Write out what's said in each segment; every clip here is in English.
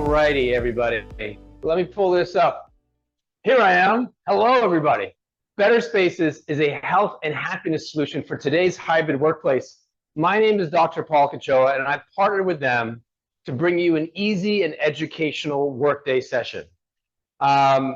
righty, everybody. Let me pull this up. Here I am. Hello, everybody. Better Spaces is a health and happiness solution for today's hybrid workplace. My name is Dr. Paul Kachoa, and I've partnered with them to bring you an easy and educational workday session.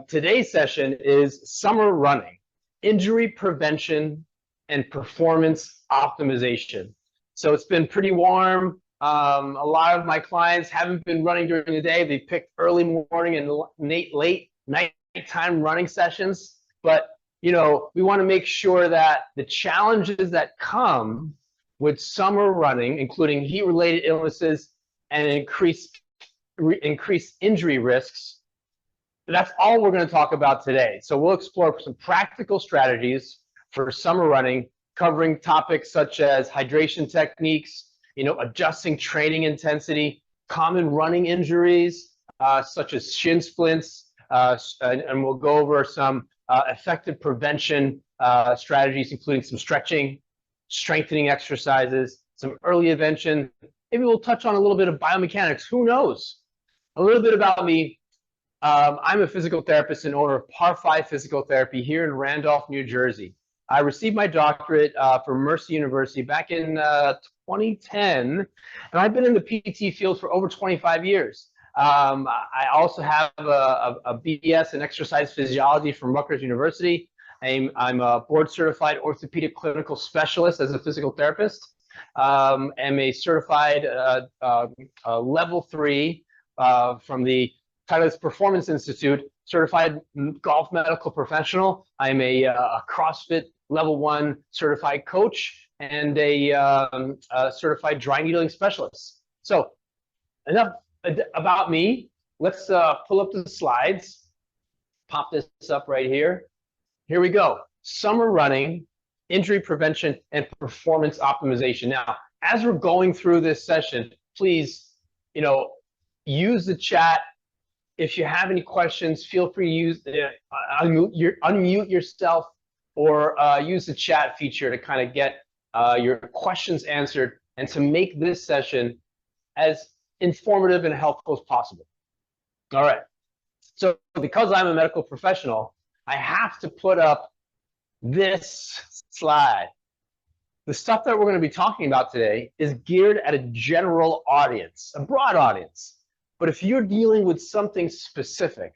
Today's session is summer running, injury prevention, and performance optimization. So it's been pretty warm. A lot of my clients haven't been running during the day. They picked early morning and late nighttime running sessions. But we want to make sure that the challenges that come with summer running, including heat-related illnesses and increased injury risks, that's all we're going to talk about today. So we'll explore some practical strategies for summer running, covering topics such as hydration techniques, adjusting training intensity, common running injuries, such as shin splints, and we'll go over some effective prevention strategies, including some stretching, strengthening exercises, some early intervention. Maybe we'll touch on a little bit of biomechanics. Who knows? A little bit about me. I'm a physical therapist and owner of Par 5 Physical Therapy here in Randolph, New Jersey. I received my doctorate from Mercy University back in 2010, and I've been in the PT field for over 25 years. I also have a BS in exercise physiology from Rutgers University. I'm a board-certified orthopedic clinical specialist as a physical therapist. I'm a certified level 3 from the Titleist Performance Institute, certified golf medical professional. I'm a CrossFit level 1 certified coach and a certified dry needling specialist. So enough about me. Let's pull up the slides. Pop this up right here. Here we go. Summer running, injury prevention, and performance optimization. Now, as we're going through this session, please, use the chat. If you have any questions, feel free to use unmute yourself or use the chat feature to kind of get your questions answered and to make this session as informative and helpful as possible. All right. So because I'm a medical professional, I have to put up this slide. The stuff that we're going to be talking about today is geared at a general audience, a broad audience. But if you're dealing with something specific,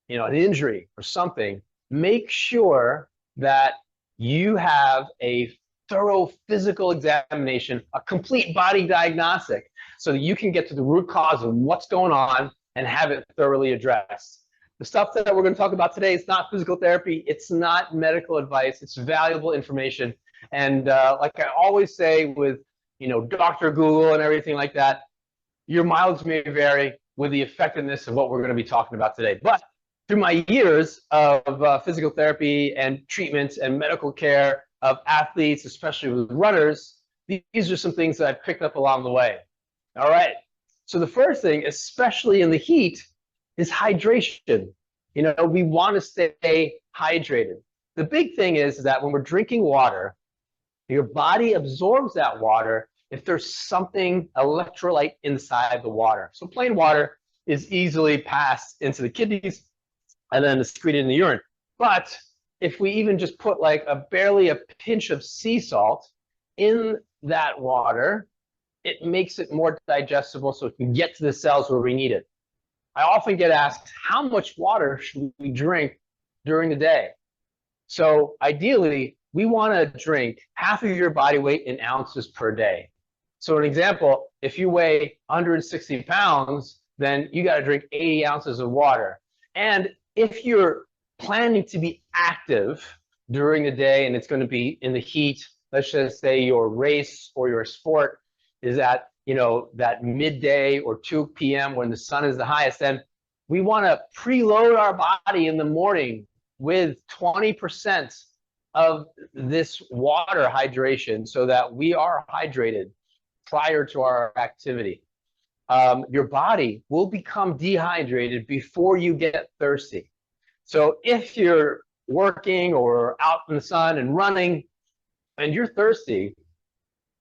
an injury or something, make sure that you have a thorough physical examination, a complete body diagnostic, so that you can get to the root cause of what's going on and have it thoroughly addressed. The stuff that we're going to talk about today is not physical therapy. It's not medical advice. It's valuable information. And like I always say with, Dr. Google and everything like that, your mileage may vary with the effectiveness of what we're going to be talking about today. But through my years of physical therapy and treatments and medical care of athletes, especially with runners, these are some things that I've picked up along the way. All right. So the first thing, especially in the heat, is hydration. We want to stay hydrated. The big thing is that when we're drinking water, your body absorbs that water if there's something electrolyte inside the water. So plain water is easily passed into the kidneys and then excreted in the urine. But if we even just put like barely a pinch of sea salt in that water, it makes it more digestible so it can get to the cells where we need it. I often get asked, how much water should we drink during the day? So ideally, we want to drink half of your body weight in ounces per day. So an example, if you weigh 160 pounds, then you got to drink 80 ounces of water. And if you're planning to be active during the day and it's going to be in the heat, let's just say your race or your sport is at that midday or 2 p.m. when the sun is the highest, then we want to preload our body in the morning with 20% of this water hydration so that we are hydrated prior to our activity. Your body will become dehydrated before you get thirsty. So if you're working or out in the sun and running and you're thirsty,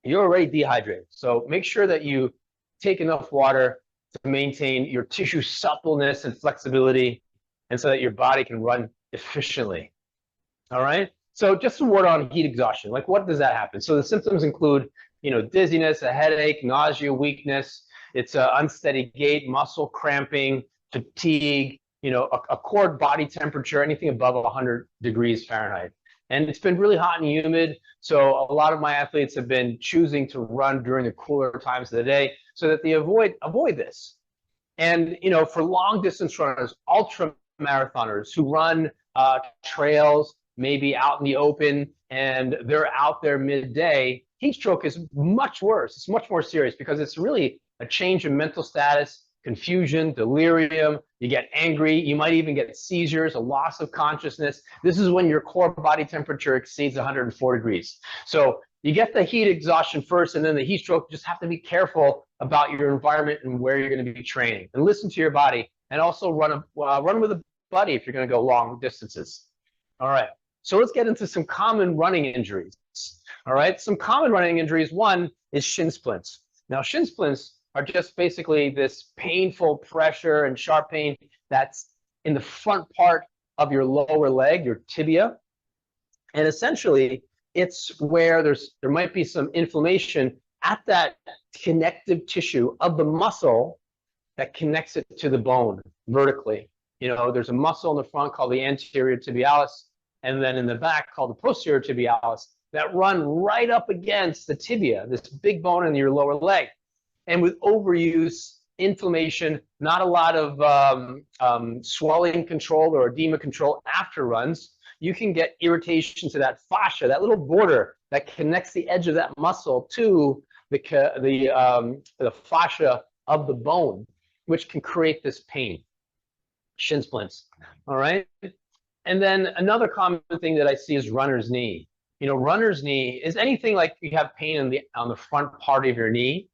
you're already dehydrated. So make sure that you take enough water to maintain your tissue suppleness and flexibility, and so that your body can run efficiently. All right. So just a word on heat exhaustion. Like, what does that happen? So the symptoms include, dizziness, a headache, nausea, weakness. It's an unsteady gait, muscle cramping, fatigue. A core body temperature, anything above 100 degrees Fahrenheit. And it's been really hot and humid. So a lot of my athletes have been choosing to run during the cooler times of the day so that they avoid this. And, for long distance runners, ultra marathoners who run trails, maybe out in the open, and they're out there midday, heat stroke is much worse. It's much more serious because it's really a change in mental status, confusion, delirium. You get angry. You might even get seizures, a loss of consciousness. This is when your core body temperature exceeds 104 degrees. So you get the heat exhaustion first, and then the heat stroke. Just have to be careful about your environment and where you're going to be training, and listen to your body, and also run with a buddy if you're going to go long distances. All right. So let's get into some common running injuries. All right. Some common running injuries. One is shin splints. Now, shin splints are just basically this painful pressure and sharp pain that's in the front part of your lower leg, your tibia. And essentially, it's where there might be some inflammation at that connective tissue of the muscle that connects it to the bone vertically. There's a muscle in the front called the anterior tibialis, and then in the back called the posterior tibialis, that run right up against the tibia, this big bone in your lower leg. And with overuse, inflammation, not a lot of swelling control or edema control after runs, you can get irritation to that fascia, that little border that connects the edge of that muscle to the fascia of the bone, which can create this pain, shin splints. All right. And then another common thing that I see is runner's knee. Runner's knee is anything like you have pain on the front part of your knee,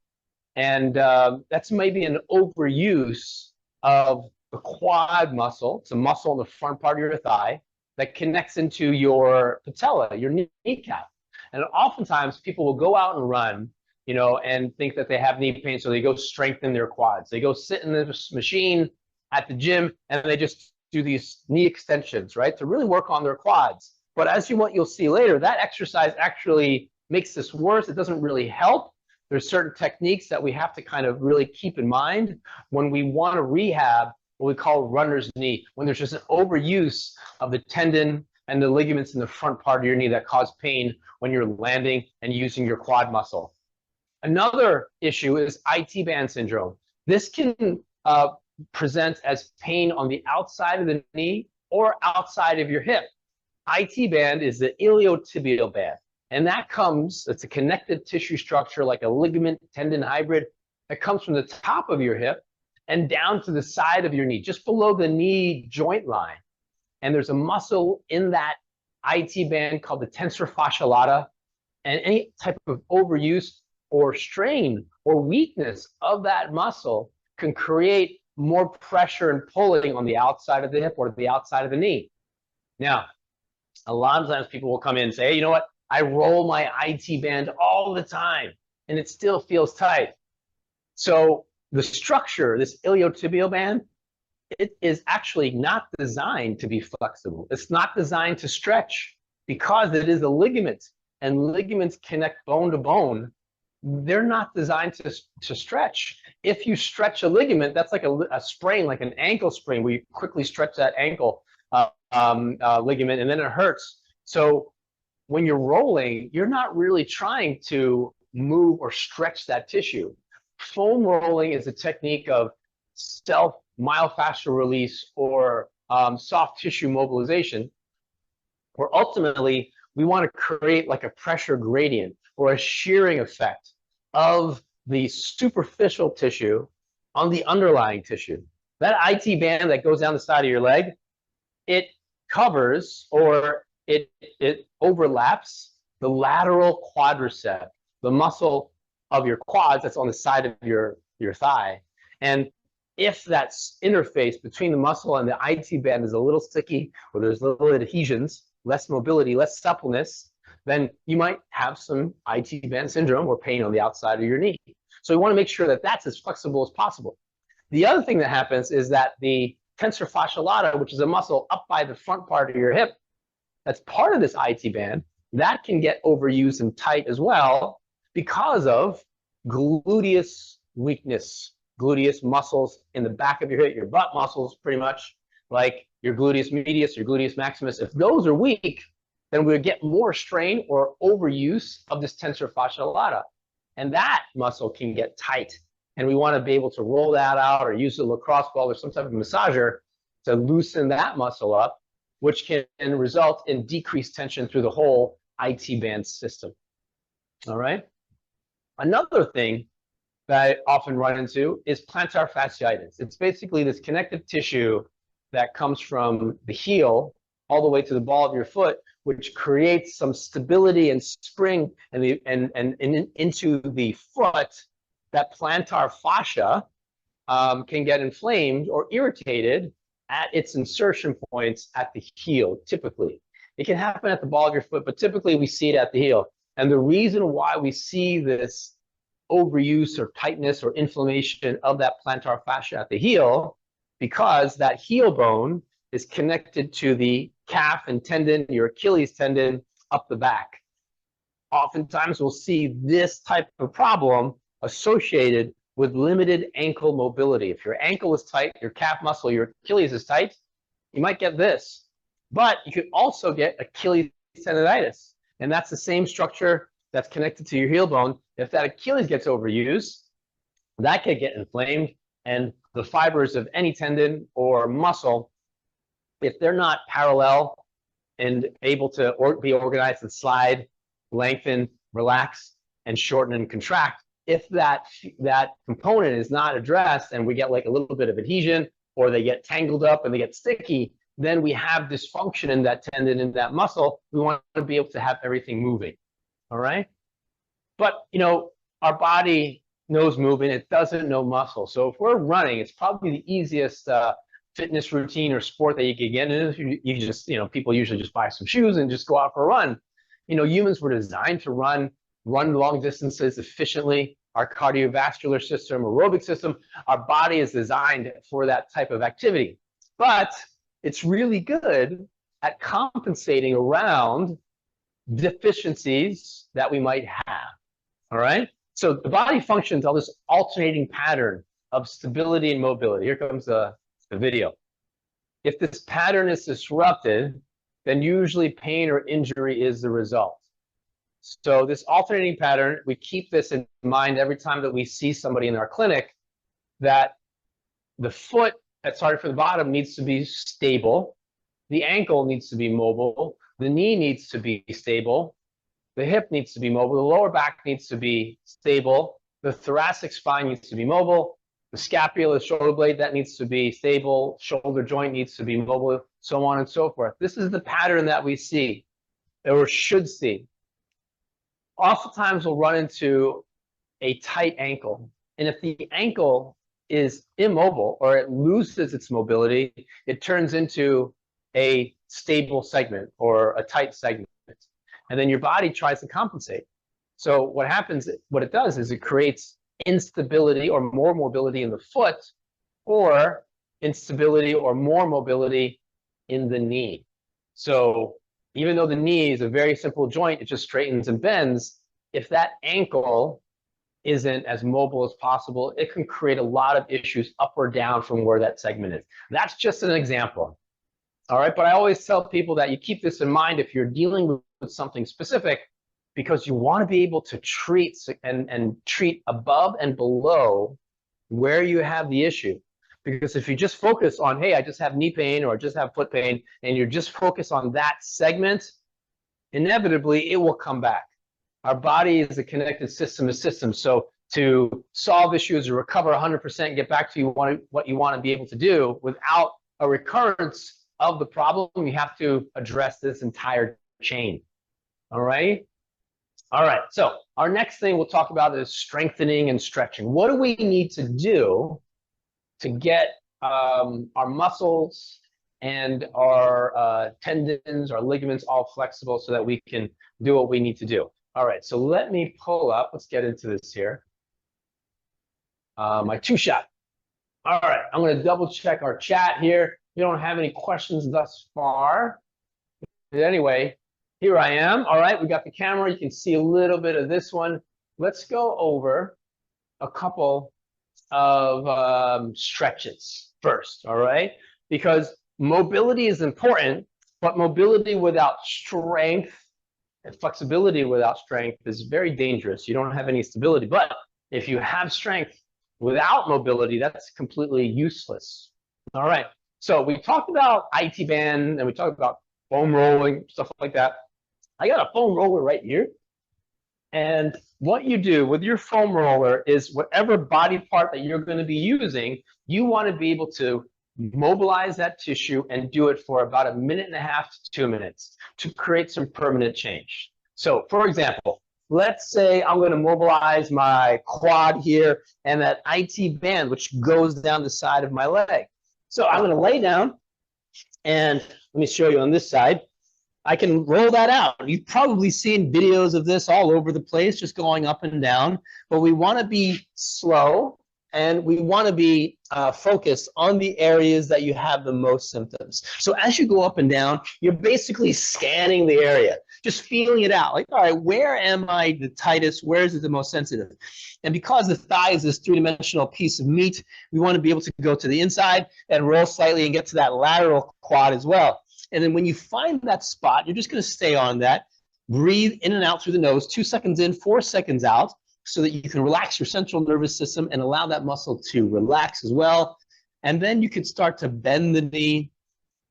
and that's maybe an overuse of the quad muscle. It's a muscle in the front part of your thigh that connects into your patella, your kneecap. And oftentimes people will go out and run, and think that they have knee pain, so they go strengthen their quads. They go sit in this machine at the gym, and they just do these knee extensions, right, to really work on their quads. But as you'll see later, that exercise actually makes this worse. It doesn't really help. There's certain techniques that we have to kind of really keep in mind when we want to rehab what we call runner's knee, when there's just an overuse of the tendon and the ligaments in the front part of your knee that cause pain when you're landing and using your quad muscle. Another issue is IT band syndrome. This can present as pain on the outside of the knee or outside of your hip. IT band is the iliotibial band, and it's a connective tissue structure like a ligament tendon hybrid that comes from the top of your hip and down to the side of your knee, just below the knee joint line. And there's a muscle in that IT band called the tensor fascia lata, and any type of overuse or strain or weakness of that muscle can create more pressure and pulling on the outside of the hip or the outside of the knee. Now, a lot of times people will come in and say, hey, you know what? I roll my IT band all the time and it still feels tight. So the structure, this iliotibial band, it is actually not designed to be flexible. It's not designed to stretch because it is a ligament, and ligaments connect bone to bone. They're not designed to stretch. If you stretch a ligament, that's like a sprain, like an ankle sprain, where you quickly stretch that ankle ligament and then it hurts. So when you're rolling, you're not really trying to move or stretch that tissue. Foam rolling is a technique of self-myofascial release or soft tissue mobilization, where ultimately we want to create like a pressure gradient or a shearing effect of the superficial tissue on the underlying tissue. That IT band that goes down the side of your leg, it covers or it overlaps the lateral quadricep, the muscle of your quads that's on the side of your thigh. And if that interface between the muscle and the IT band is a little sticky, or there's little adhesions, less mobility, less suppleness, then you might have some IT band syndrome or pain on the outside of your knee. So we want to make sure that that's as flexible as possible. The other thing that happens is that the tensor fascia lata, which is a muscle up by the front part of your hip, that's part of this IT band, that can get overused and tight as well because of gluteus weakness. Gluteus muscles in the back of your hip, your butt muscles, pretty much like your gluteus medius, your gluteus maximus. If those are weak, then we would get more strain or overuse of this tensor fascia lata. And that muscle can get tight. And we want to be able to roll that out or use a lacrosse ball or some type of massager to loosen that muscle up, which can result in decreased tension through the whole IT band system. All right. Another thing that I often run into is plantar fasciitis. It's basically this connective tissue that comes from the heel all the way to the ball of your foot, which creates some stability and spring into the foot. That plantar fascia can get inflamed or irritated at its insertion points at the heel, typically. It can happen at the ball of your foot, but typically we see it at the heel. And the reason why we see this overuse or tightness or inflammation of that plantar fascia at the heel, because that heel bone is connected to the calf and tendon, your Achilles tendon up the back. Oftentimes we'll see this type of problem associated with limited ankle mobility. If your ankle is tight, your calf muscle, your Achilles is tight, you might get this. But you could also get Achilles tendonitis. And that's the same structure that's connected to your heel bone. If that Achilles gets overused, that could get inflamed. And the fibers of any tendon or muscle, if they're not parallel and able to be organized and slide, lengthen, relax, and shorten and contract, if that component is not addressed and we get like a little bit of adhesion or they get tangled up and they get sticky, then we have dysfunction in that tendon, in that muscle. We want to be able to have everything moving, all right? But, you know, our body knows movement. It doesn't know muscle. So if we're running, it's probably the easiest fitness routine or sport that you could get in. You just, you know, people usually just buy some shoes and just go out for a run. You know, humans were designed to run long distances efficiently. Our cardiovascular system, aerobic system, our body is designed for that type of activity. But it's really good at compensating around deficiencies that we might have, all right? So the body functions on this alternating pattern of stability and mobility. Here comes the video. If this pattern is disrupted, then usually pain or injury is the result. So this alternating pattern, we keep this in mind every time that we see somebody in our clinic, that the foot that started from the bottom needs to be stable, the ankle needs to be mobile, the knee needs to be stable, the hip needs to be mobile, the lower back needs to be stable, the thoracic spine needs to be mobile, the scapula, the shoulder blade, that needs to be stable, shoulder joint needs to be mobile, so on and so forth. This is the pattern that we see, or should see. Oftentimes we'll run into a tight ankle, and if the ankle is immobile or it loses its mobility, it turns into a stable segment or a tight segment, and then your body tries to compensate. So what happens, what it does is it creates instability or more mobility in the foot, or instability or more mobility in the knee. So even though the knee is a very simple joint, it just straightens and bends, if that ankle isn't as mobile as possible, it can create a lot of issues up or down from where that segment is. That's just an example. All right, but I always tell people that you keep this in mind if you're dealing with something specific, because you want to be able to treat and treat above and below where you have the issue. Because if you just focus on, hey, I just have knee pain or I just have foot pain, and you're just focused on that segment, inevitably it will come back. Our body is a connected system to system. So to solve issues or recover 100% and get back to what you want to be able to do without a recurrence of the problem, you have to address this entire chain. All right? All right, so our next thing we'll talk about is strengthening and stretching. What do we need to do to get our muscles and our tendons, our ligaments all flexible so that we can do what we need to do? All right, so let me pull up, let's get into this here. My two-shot. All right, I'm going to double check our chat here. We don't have any questions thus far. But anyway, here I am. All right, we got the camera. You can see a little bit of this one. Let's go over a couple of stretches first, all right? Because mobility is important, but mobility without strength and flexibility without strength is very dangerous. You don't have any stability. But if you have strength without mobility, that's completely useless. All right. So we talked about IT band and we talked about foam rolling, stuff like that. I got a foam roller right here. And what you do with your foam roller is whatever body part that you're going to be using, you want to be able to mobilize that tissue and do it for about 1.5 to 2 minutes to create some permanent change. So, for example, let's say I'm going to mobilize my quad here and that IT band, which goes down the side of my leg. So I'm going to lay down, and let me show you on this side. I can roll that out. You've probably seen videos of this all over the place, just going up and down. But we want to be slow, and we want to be focused on the areas that you have the most symptoms. So as you go up and down, you're basically scanning the area, just feeling it out. Like, all right, where am I the tightest? Where is it the most sensitive? And because the thigh is this three-dimensional piece of meat, we want to be able to go to the inside and roll slightly and get to that lateral quad as well. And then when you find that spot, you're just going to stay on that. Breathe in and out through the nose, 2 seconds in, 4 seconds out, so that you can relax your central nervous system and allow that muscle to relax as well. And then you can start to bend the knee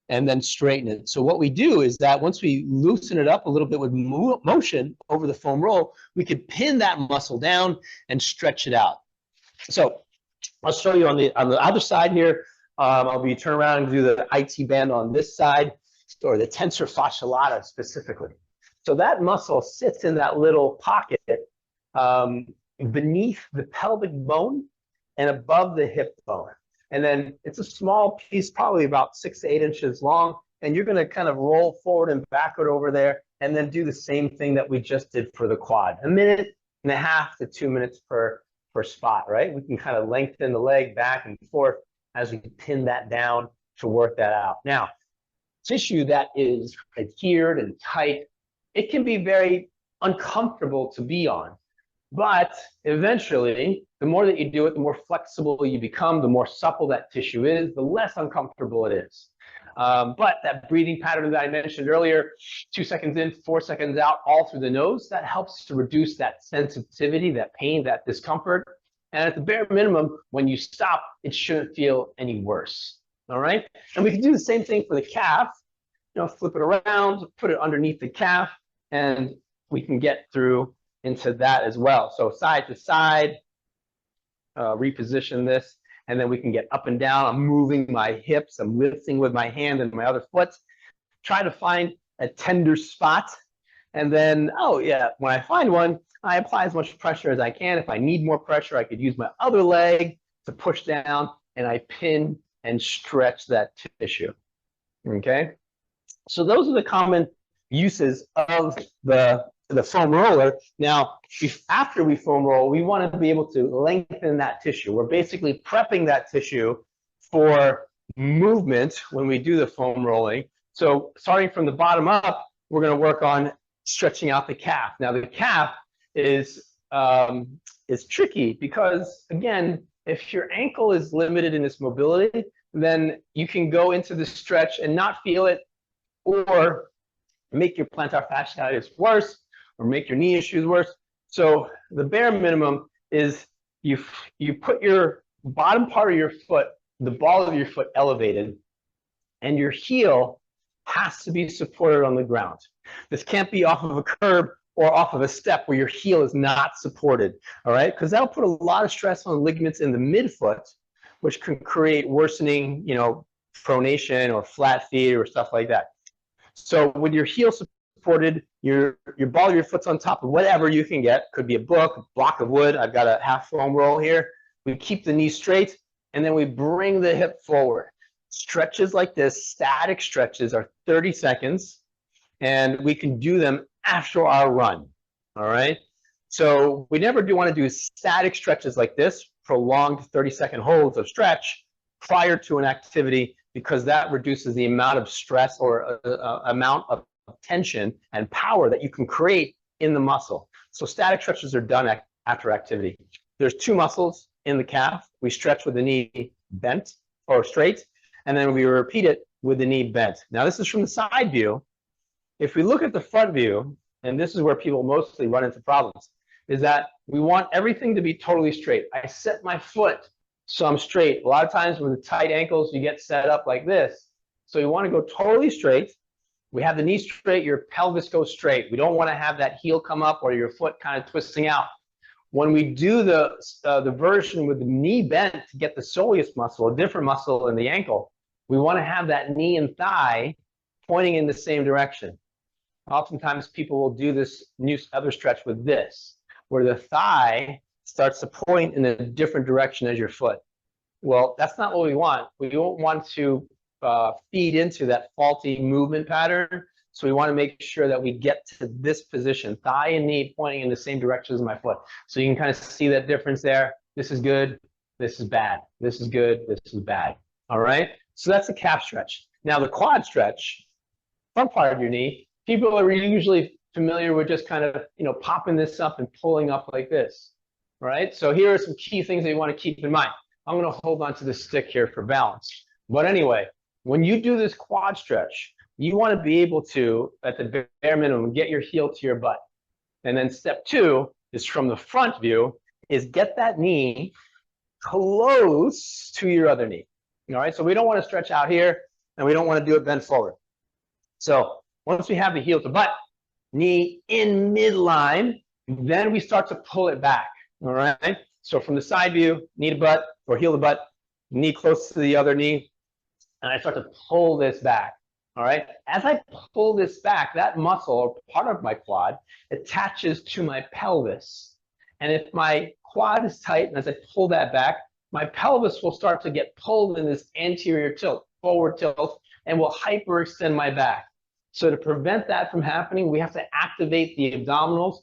and then straighten it. So what we do is that once we loosen it up a little bit with motion over the foam roll, we could pin that muscle down and stretch it out. So I'll show you on the other side here. I'll be turn around and do the IT band on this side, or the tensor fasciolata specifically. So that muscle sits in that little pocket beneath the pelvic bone and above the hip bone. And then it's a small piece, probably about 6 to 8 inches long, and you're going to kind of roll forward and backward over there and then do the same thing that we just did for the quad. 1.5 to 2 minutes per spot, right? We can kind of lengthen the leg back and forth as we pin that down to work that out. Now, tissue that is adhered and tight, it can be very uncomfortable to be on. But eventually, the more that you do it, the more flexible you become, the more supple that tissue is, the less uncomfortable it is. But that breathing pattern that I mentioned earlier, 2 seconds in, 4 seconds out, all through the nose, that helps to reduce that sensitivity, that pain, that discomfort. And at the bare minimum, when you stop, it shouldn't feel any worse. All right? And we can do the same thing for the calf. You know, flip it around, put it underneath the calf, and we can get through into that as well. So side to side, reposition this, and then we can get up and down. I'm moving my hips, I'm lifting with my hand and my other foot. Try to find a tender spot. And then, oh yeah, when I find one, I apply as much pressure as I can. If I need more pressure, I could use my other leg to push down, and I pin and stretch that tissue. Okay? So those are the common uses of the foam roller. Now, after we foam roll, we want to be able to lengthen that tissue. We're basically prepping that tissue for movement when we do the foam rolling. So starting from the bottom up, we're going to work on stretching out the calf. Now, the calf is tricky because, again, if your ankle is limited in its mobility, then you can go into the stretch and not feel it, or make your plantar fasciitis worse, or make your knee issues worse. So the bare minimum is you put your bottom part of your foot, the ball of your foot elevated, and your heel has to be supported on the ground. This can't be off of a curb or off of a step where your heel is not supported, all right? Because that'll put a lot of stress on ligaments in the midfoot, which can create worsening, you know, pronation or flat feet or stuff like that. So with your heel supported, your ball of your foot's on top of whatever you can get. Could be a book, a block of wood. I've got a half foam roll here. We keep the knee straight, and then we bring the hip forward. Stretches like this, static stretches, are 30 seconds, and we can do them after our run, all right? So we never do want to do static stretches like this prolonged 30-second holds of stretch prior to an activity, because that reduces the amount of stress or amount of tension and power that you can create in the muscle. So static stretches are done after activity. There's two muscles in the calf. We stretch with the knee bent or straight, and then we repeat it with the knee bent. Now this is from the side view. If we look at the front view, and this is where people mostly run into problems, is that we want everything to be totally straight. I set my foot so I'm straight. A lot of times with the tight ankles, you get set up like this. So you want to go totally straight. We have the knee straight, your pelvis goes straight. We don't want to have that heel come up or your foot kind of twisting out. When we do the version with the knee bent to get the soleus muscle, a different muscle in the ankle, we want to have that knee and thigh pointing in the same direction. Oftentimes people will do this new other stretch with this, where the thigh starts to point in a different direction as your foot. Well, that's not what we want. We don't want to feed into that faulty movement pattern. So we want to make sure that we get to this position, thigh and knee pointing in the same direction as my foot. So you can kind of see that difference there. This is good, this is bad. This is good, this is bad. All right, so that's the calf stretch. Now the quad stretch, front part of your knee, people are usually familiar with just kind of, popping this up and pulling up like this, right? So here are some key things that you want to keep in mind. I'm going to hold on to the stick here for balance. But anyway, when you do this quad stretch, you want to be able to, at the bare minimum, get your heel to your butt. And then step two is from the front view, is get that knee close to your other knee. All right, so we don't want to stretch out here, and we don't want to do it bent forward. So once we have the heel to butt, knee in midline, then we start to pull it back. All right, so from the side view, knee to butt or heel to butt, knee close to the other knee, and I start to pull this back. All right, as I pull this back, that muscle or part of my quad attaches to my pelvis. And if my quad is tight, and as I pull that back, my pelvis will start to get pulled in this anterior tilt, forward tilt, and will hyperextend my back. So to prevent that from happening, we have to activate the abdominals,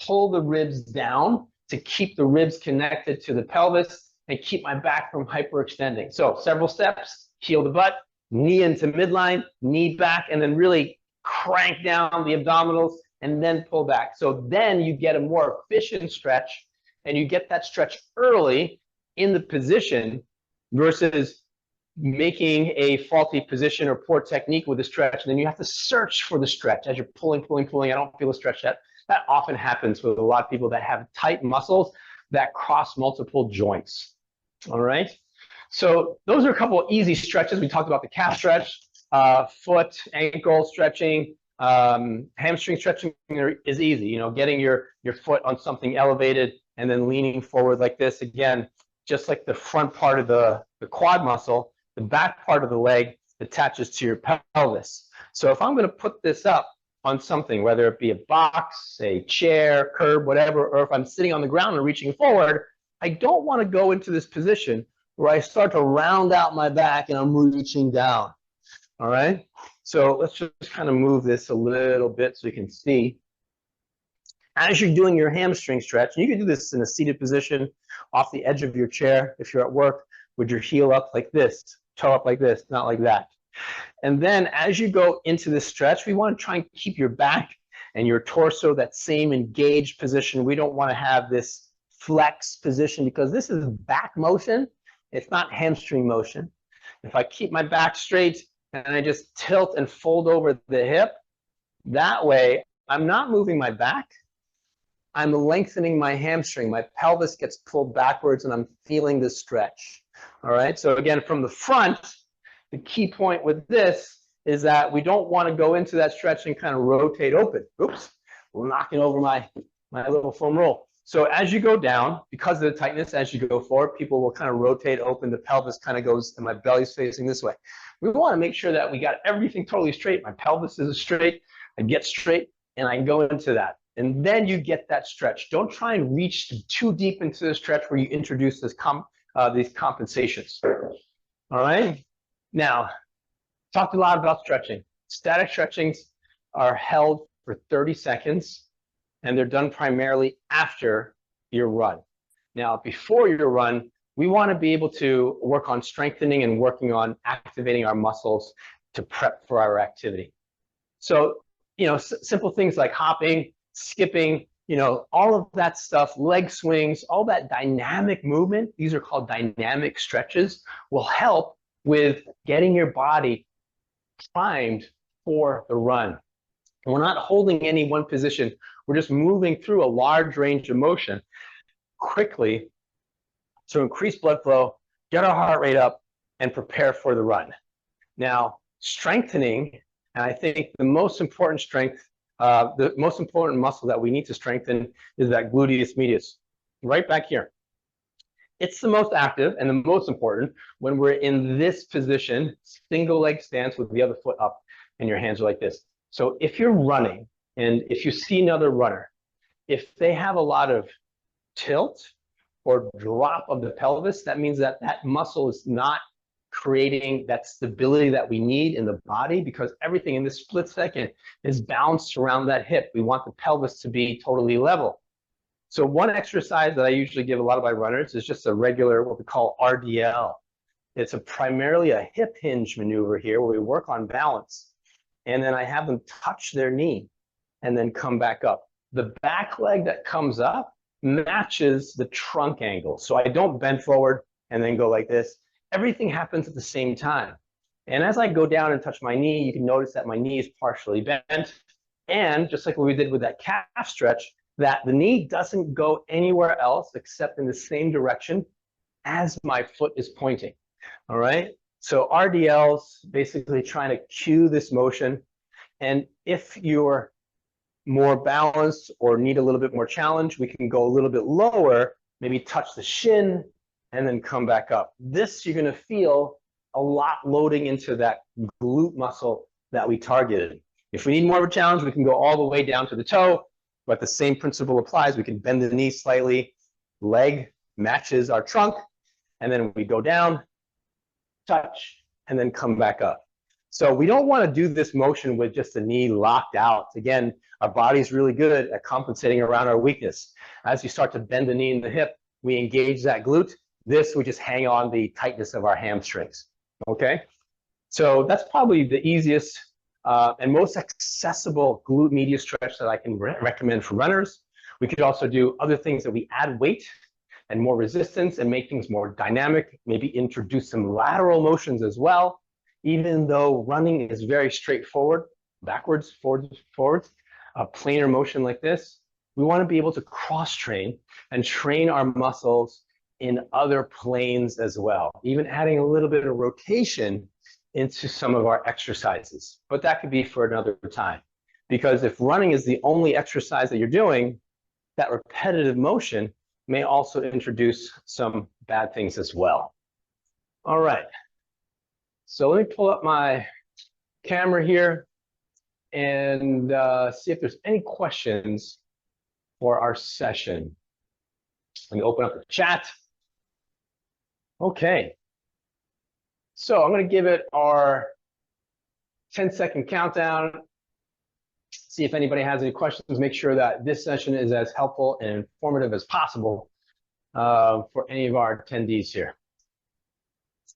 pull the ribs down to keep the ribs connected to the pelvis and keep my back from hyperextending. So several steps: heel to butt, knee into midline, knee back, and then really crank down the abdominals and then pull back. So then you get a more efficient stretch, and you get that stretch early in the position versus making a faulty position or poor technique with the stretch. And then you have to search for the stretch as you're pulling. I don't feel a stretch yet. That often happens with a lot of people that have tight muscles that cross multiple joints. All right. So those are a couple of easy stretches. We talked about the calf stretch, foot, ankle stretching, hamstring stretching is easy. Getting your foot on something elevated and then leaning forward like this. Again, just like the front part of the quad muscle, the back part of the leg attaches to your pelvis. So if I'm going to put this up on something, whether it be a box, a chair, curb, whatever, or if I'm sitting on the ground and reaching forward, I don't want to go into this position where I start to round out my back and I'm reaching down. All right, so let's just kind of move this a little bit so you can see. As you're doing your hamstring stretch, and you can do this in a seated position off the edge of your chair if you're at work with your heel up like this, toe up like this, not like that. And then as you go into this stretch, we want to try and keep your back and your torso that same engaged position. We don't want to have this flex position because this is back motion. It's not hamstring motion. If I keep my back straight and I just tilt and fold over the hip, that way I'm not moving my back. I'm lengthening my hamstring. My pelvis gets pulled backwards and I'm feeling the stretch. All right, so again, from the front, the key point with this is that we don't want to go into that stretch and kind of rotate open. Oops, we're knocking over my little foam roll. So as you go down, because of the tightness, as you go forward, people will kind of rotate open. The pelvis kind of goes, and my belly's facing this way. We want to make sure that we got everything totally straight. My pelvis is straight. I get straight, and I go into that. And then you get that stretch. Don't try and reach too deep into the stretch where you introduce this these compensations. All right? Now, talked a lot about stretching. Static stretchings are held for 30 seconds, and they're done primarily after your run. Now, before your run, we want to be able to work on strengthening and working on activating our muscles to prep for our activity. So, simple things like hopping, skipping, all of that stuff, leg swings, all that dynamic movement, these are called dynamic stretches, will help with getting your body primed for the run. And we're not holding any one position. We're just moving through a large range of motion quickly to increase blood flow, get our heart rate up, and prepare for the run. Now, strengthening, and I think the most important muscle that we need to strengthen is that gluteus medius, right back here. It's the most active and the most important when we're in this position, single leg stance with the other foot up and your hands are like this. So if you're running and if you see another runner, if they have a lot of tilt or drop of the pelvis, that means that that muscle is not creating that stability that we need in the body, because everything in this split second is bounced around that hip. We want the pelvis to be totally level. So one exercise that I usually give a lot of my runners is just a regular, what we call RDL. It's primarily a hip hinge maneuver here where we work on balance. And then I have them touch their knee and then come back up. The back leg that comes up matches the trunk angle. So I don't bend forward and then go like this. Everything happens at the same time. And as I go down and touch my knee, you can notice that my knee is partially bent. And just like what we did with that calf stretch, that the knee doesn't go anywhere else except in the same direction as my foot is pointing. All right. So RDL's basically trying to cue this motion. And if you're more balanced or need a little bit more challenge, we can go a little bit lower, maybe touch the shin and then come back up. This, you're going to feel a lot loading into that glute muscle that we targeted. If we need more of a challenge, we can go all the way down to the toe, but the same principle applies. We can bend the knee slightly, leg matches our trunk, and then we go down, touch, and then come back up. So we don't want to do this motion with just the knee locked out. Again, our body's really good at compensating around our weakness. As you start to bend the knee and the hip, we engage that glute. This, we just hang on the tightness of our hamstrings, okay? So that's probably the easiest and most accessible glute medius stretch that I can recommend for runners. We could also do other things that we add weight and more resistance and make things more dynamic, maybe introduce some lateral motions as well. Even though running is very straightforward, backwards, forwards, a planar motion like this, we want to be able to cross-train and train our muscles in other planes as well, even adding a little bit of rotation into some of our exercises. But that could be for another time, because if running is the only exercise that you're doing, that repetitive motion may also introduce some bad things as well. All right. So let me pull up my camera here and see if there's any questions for our session. Let me open up the chat. Okay. So I'm going to give it our 10-second countdown. See if anybody has any questions. Make sure that this session is as helpful and informative as possible for any of our attendees here.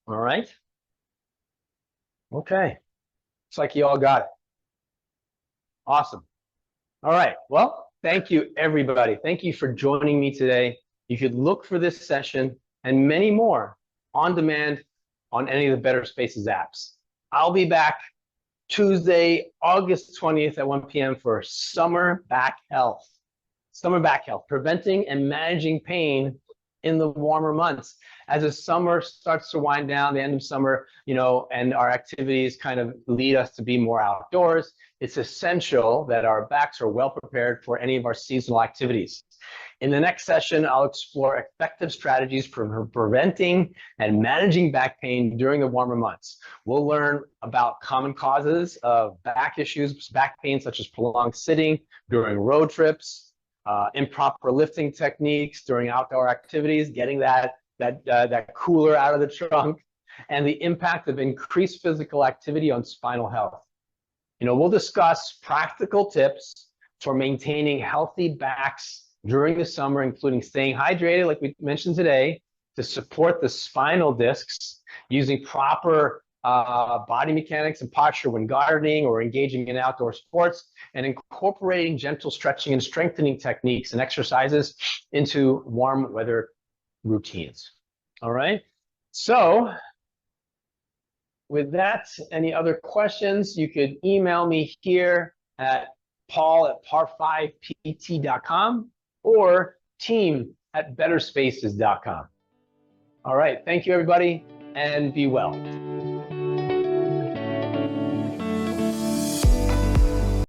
All right. Okay. Looks like you all got it. Awesome. All right. Well, thank you, everybody. Thank you for joining me today. You could look for this session and many more on demand on any of the Better Spaces apps. I'll be back Tuesday, August 20th at 1 p.m. for Summer Back Health. Summer Back Health, preventing and managing pain in the warmer months. As the summer starts to wind down, the end of summer, and our activities kind of lead us to be more outdoors, it's essential that our backs are well prepared for any of our seasonal activities. In the next session, I'll explore effective strategies for preventing and managing back pain during the warmer months. We'll learn about common causes of back issues, back pain, such as prolonged sitting during road trips, improper lifting techniques during outdoor activities, getting that cooler out of the trunk, and the impact of increased physical activity on spinal health. We'll discuss practical tips for maintaining healthy backs during the summer, including staying hydrated, like we mentioned today, to support the spinal discs, using proper body mechanics and posture when gardening or engaging in outdoor sports, and incorporating gentle stretching and strengthening techniques and exercises into warm weather routines. All right. So with that, any other questions, you could email me here at paul@par5pt.com or team@betterspaces.com. All right. Thank you, everybody, and be well.